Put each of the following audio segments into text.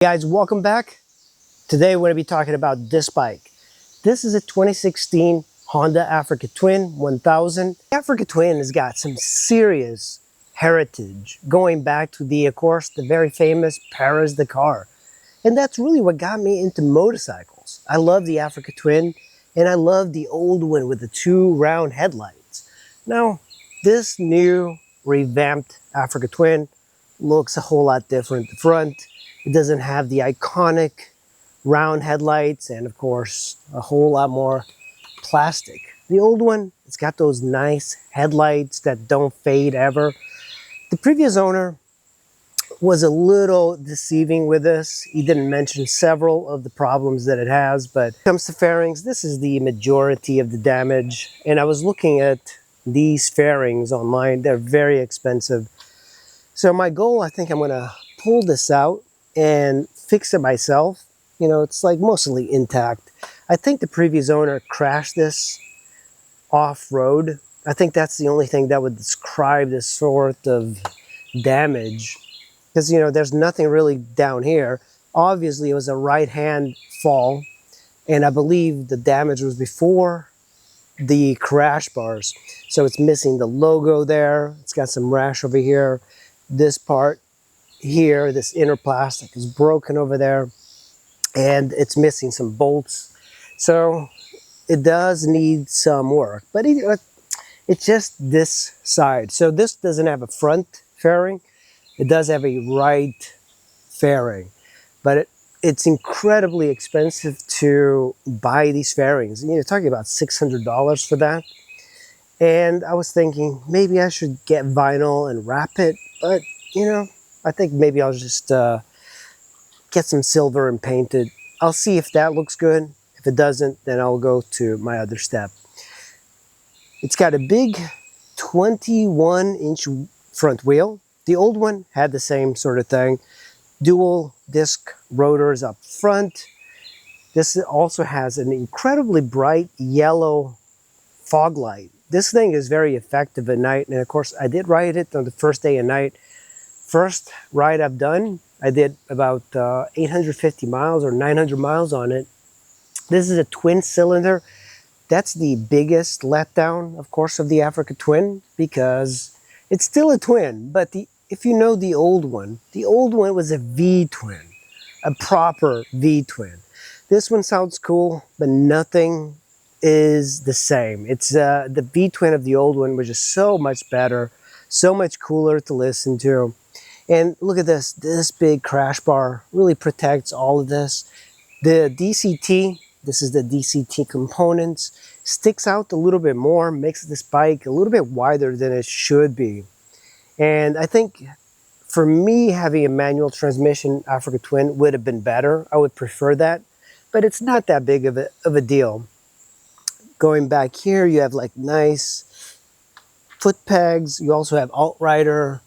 Guys, welcome back. Today we're going to be talking about this bike. This is a 2016 Honda Africa Twin 1000. The Africa Twin has got some serious heritage going back to of course, the very famous Paris-Dakar. And that's really what got me into motorcycles. I love the Africa Twin and I love the old one with the two round headlights. Now, this new revamped Africa Twin looks a whole lot different. The front, it doesn't have the iconic round headlights and of course a whole lot more plastic. The old one, it's got those nice headlights that don't fade ever. The previous owner was a little deceiving with this. He didn't mention several of the problems that it has, but when it comes to fairings, this is the majority of the damage. And I was looking at these fairings online. They're very expensive. So my goal, I think I'm gonna pull this out and fix it myself. You know, it's like mostly intact. I think the previous owner crashed this off-road. I think that's the only thing that would describe this sort of damage. Because, you know, there's nothing really down here. Obviously, it was a right-hand fall. And I believe the damage was before the crash bars. So it's missing the logo there. It's got some rash over here. This part here, this inner plastic is broken over there. And it's missing some bolts. So it does need some work. But it's just this side. So this doesn't have a front fairing. It does have a right fairing. But it's incredibly expensive to buy these fairings. You're talking about $600 for that. And I was thinking maybe I should get vinyl and wrap it. But, you know, I think maybe I'll just get some silver and paint it. I'll see if that looks good. If it doesn't, then I'll go to my other step. It's got a big 21-inch front wheel. The old one had the same sort of thing. Dual disc rotors up front. This also has an incredibly bright yellow fog light. This thing is very effective at night. And of course, I did ride it on the first day and night. First ride I've done, I did about 850 miles or 900 miles on it. This is a twin cylinder. That's the biggest letdown, of course, of the Africa Twin because it's still a twin. But if you know the old one was a V-twin, a proper V-twin. This one sounds cool, but nothing is the same. It's the V-twin of the old one, which is so much better, so much cooler to listen to. And look at this, this big crash bar really protects all of this. The DCT, this is the DCT components, sticks out a little bit more, makes this bike a little bit wider than it should be. And I think for me, having a manual transmission Africa Twin would have been better. I would prefer that, but it's not that big of a deal. Going back here, you have like nice foot pegs. You also have outrider,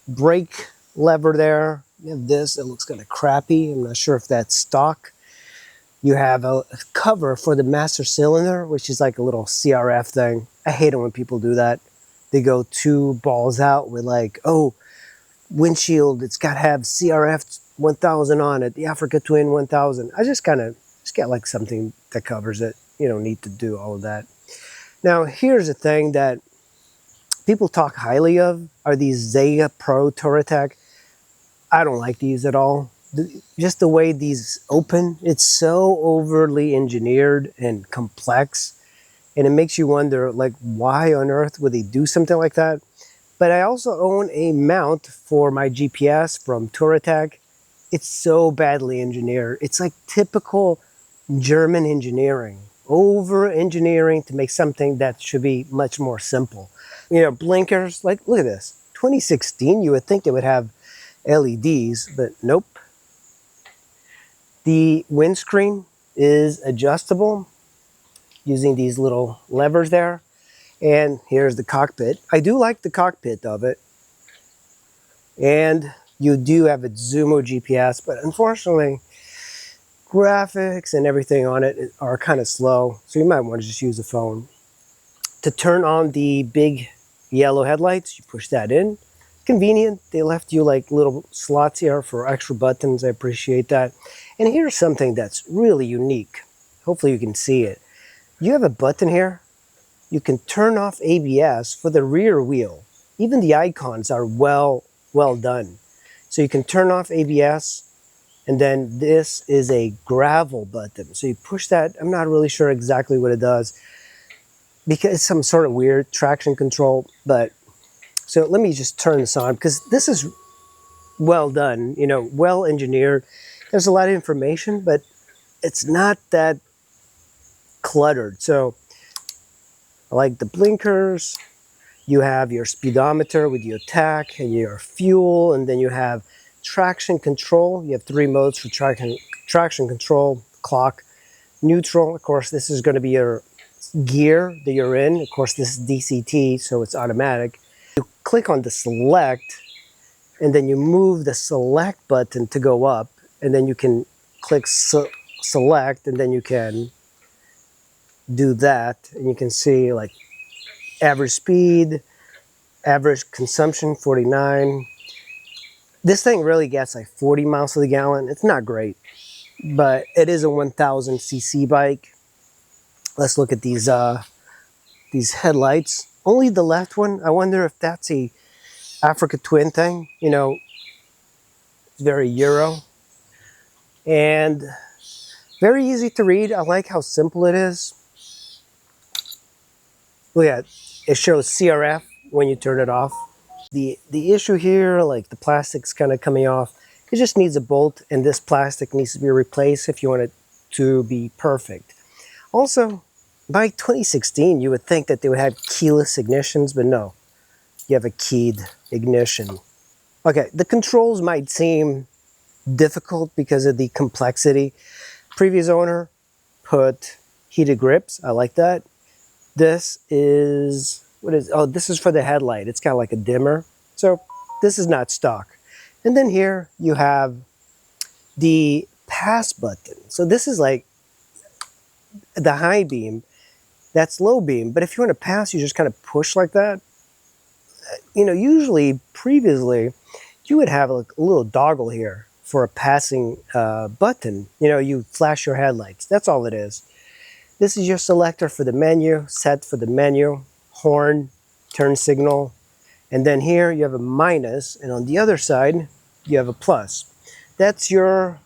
brake lever there. You have this that looks kind of crappy. I'm not sure if that's stock. You have a cover for the master cylinder, which is like a little CRF thing. I hate it when people do that. They go two balls out with like, oh, windshield, it's got to have CRF1000 on it, the Africa Twin 1000. I just get like something that covers it. You don't need to do all of that. Now, here's a thing that people talk highly of are these Zega Pro Touratech. I don't like these at all. Just the way these open, it's so overly engineered and complex. And it makes you wonder, like, why on earth would they do something like that? But I also own a mount for my GPS from Touratech. It's so badly engineered. It's like typical German engineering. Over-engineering to make something that should be much more simple. You know, blinkers, like, look at this. 2016, you would think they would have LEDs, but nope. The windscreen is adjustable using these little levers there. And here's the cockpit. I do like the cockpit of it. And you do have a Zumo GPS, but unfortunately, graphics and everything on it are kind of slow. So you might want to just use the phone. To turn on the big yellow headlights, you push that in. convenient. They left you like little slots here for extra buttons. I appreciate that. And here's something that's really unique. Hopefully you can see it. You have a button here. You can turn off ABS for the rear wheel. Even the icons are well done. So you can turn off ABS, and then this is a gravel button. So you push that. I'm not really sure exactly what it does because it's some sort of weird traction control. But so let me just turn this on because this is well done, you know, well engineered. There's a lot of information, but it's not that cluttered. So I like the blinkers. You have your speedometer with your tach and your fuel, and then you have traction control. You have 3 modes for traction control: clock, neutral. Of course, this is going to be your gear that you're in. Of course, this is DCT, so it's automatic. You click on the select, and then you move the select button to go up, and then you can click select, and then you can do that, and you can see like average speed, average consumption 49. This thing really gets like 40 miles to the gallon. It's not great, but it is a 1000 cc bike. Let's look at these headlights. Only the left one. I wonder if that's a Africa Twin thing. You know, it's very Euro and very easy to read. I like how simple it is. Look at it. It shows CRF when you turn it off. The issue here, like the plastic's kind of coming off. It just needs a bolt, and this plastic needs to be replaced if you want it to be perfect. Also, by 2016, you would think that they would have keyless ignitions, but no. You have a keyed ignition. Okay, the controls might seem difficult because of the complexity. Previous owner put heated grips. I like that. This is, this is for the headlight. It's kind of like a dimmer. So this is not stock. And then here you have the pass button. So this is like the high beam. That's low beam. But if you want to pass, you just kind of push like that. You know, usually previously you would have like a little doggle here for a passing button. You know, you flash your headlights. That's all it is. This is your selector for the menu, set for the menu, horn, turn signal, and then here you have a minus, and on the other side you have a plus. That's your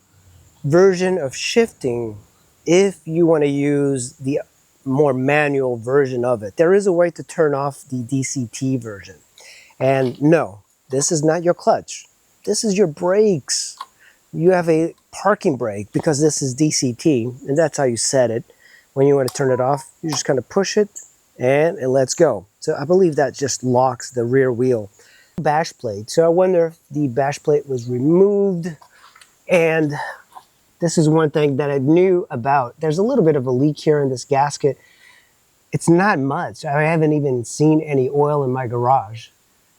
version of shifting if you want to use the more manual version of it. There is a way to turn off the DCT version. And no, this is not your clutch. This is your brakes. You have a parking brake because this is DCT, and that's how you set it. When you want to turn it off, you just kind of push it and it lets go. So I believe that just locks the rear wheel. Bash plate. So I wonder if the bash plate was removed. And this is one thing that I knew about. There's a little bit of a leak here in this gasket. It's not much. I haven't even seen any oil in my garage.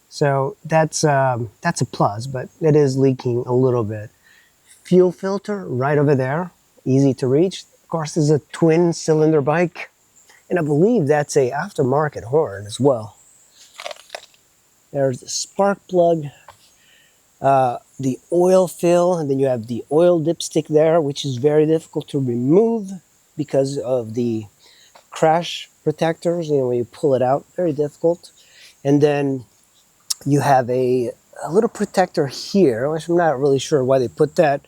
So that's a plus, but it is leaking a little bit. Fuel filter right over there, easy to reach. Of course, this is a twin cylinder bike, and I believe that's a aftermarket horn as well. There's the spark plug, the oil fill, and then you have the oil dipstick there, which is very difficult to remove because of the crash protectors. You know, when you pull it out, very difficult. And then you have a little protector here, which I'm not really sure why they put that.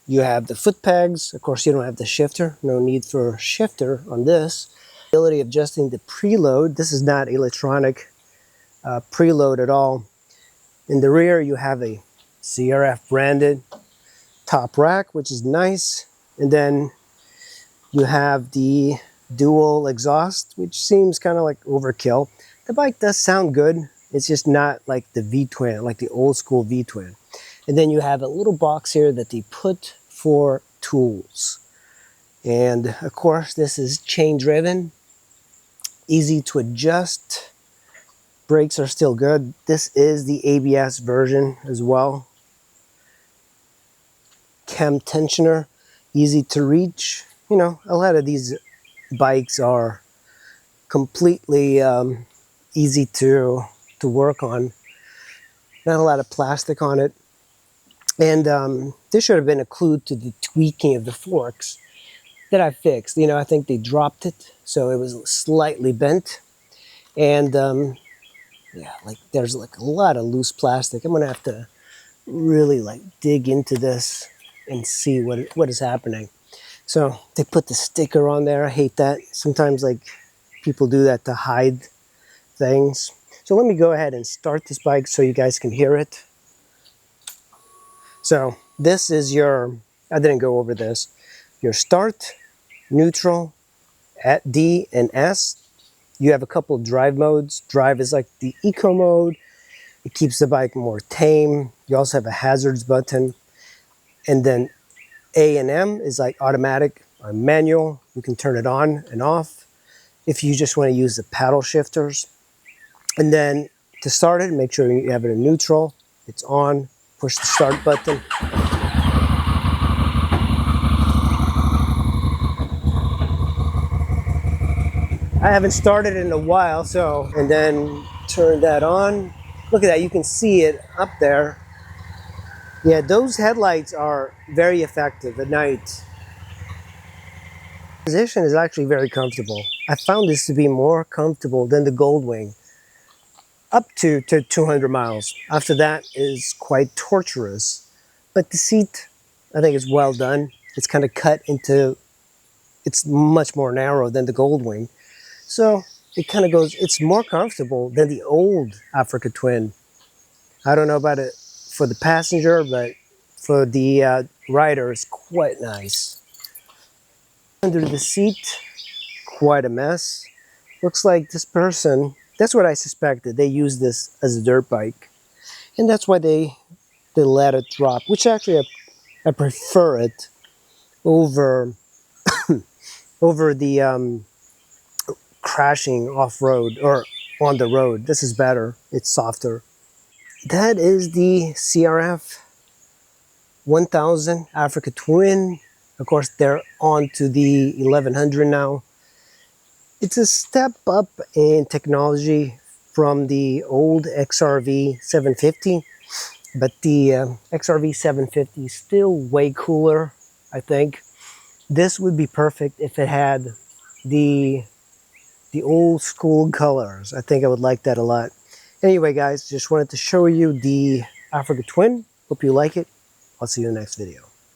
You have the foot pegs. Of course, you don't have the shifter. No need for a shifter on this. Ability of adjusting the preload. This is not electronic preload at all. In the rear, you have a CRF branded top rack, which is nice. And then you have the dual exhaust, which seems kind of like overkill. The bike does sound good. It's just not like the V-twin, like the old school V-twin. And then you have a little box here that they put for tools. And of course, this is chain driven, easy to adjust. Brakes are still good. This is the ABS version as well. Cam tensioner, easy to reach. You know, a lot of these bikes are completely easy to work on. Not a lot of plastic on it. And this should have been a clue to the tweaking of the forks that I fixed. You know, I think they dropped it, so it was slightly bent. And yeah, like there's like a lot of loose plastic. I'm gonna have to really like dig into this and see what is happening. So they put the sticker on there. I hate that. Sometimes like people do that to hide things. So let me go ahead and start this bike so you guys can hear it. So this is your, I didn't go over this, your start, neutral, at D and S. You have a couple of drive modes. Drive is like the eco mode. It keeps the bike more tame. You also have a hazards button. And then A and M is like automatic or manual. You can turn it on and off if you just want to use the paddle shifters. And then to start it, make sure you have it in neutral. It's on. Push the start button. I haven't started in a while, so, and then turn that on. Look at that, you can see it up there. Yeah, those headlights are very effective at night. The position is actually very comfortable. I found this to be more comfortable than the Goldwing up to 200 miles. After that is quite torturous. But the seat, I think, is well done. It's kind of cut into, it's much more narrow than the Goldwing. So it kind of goes, it's more comfortable than the old Africa Twin. I don't know about it for the passenger, but for the rider, it's quite nice. Under the seat, quite a mess. Looks like this person, that's what I suspected. They used this as a dirt bike. And that's why they let it drop, which actually I prefer it over, over the crashing off-road or on the road. This is better. It's softer. That is the CRF1000 Africa Twin. Of course, they're on to the 1100 now. It's a step up in technology from the old XRV 750, but the XRV 750 is still way cooler, I think. This would be perfect if it had the old school colors. I think I would like that a lot. Anyway, guys, just wanted to show you the Africa Twin. Hope you like it. I'll see you in the next video.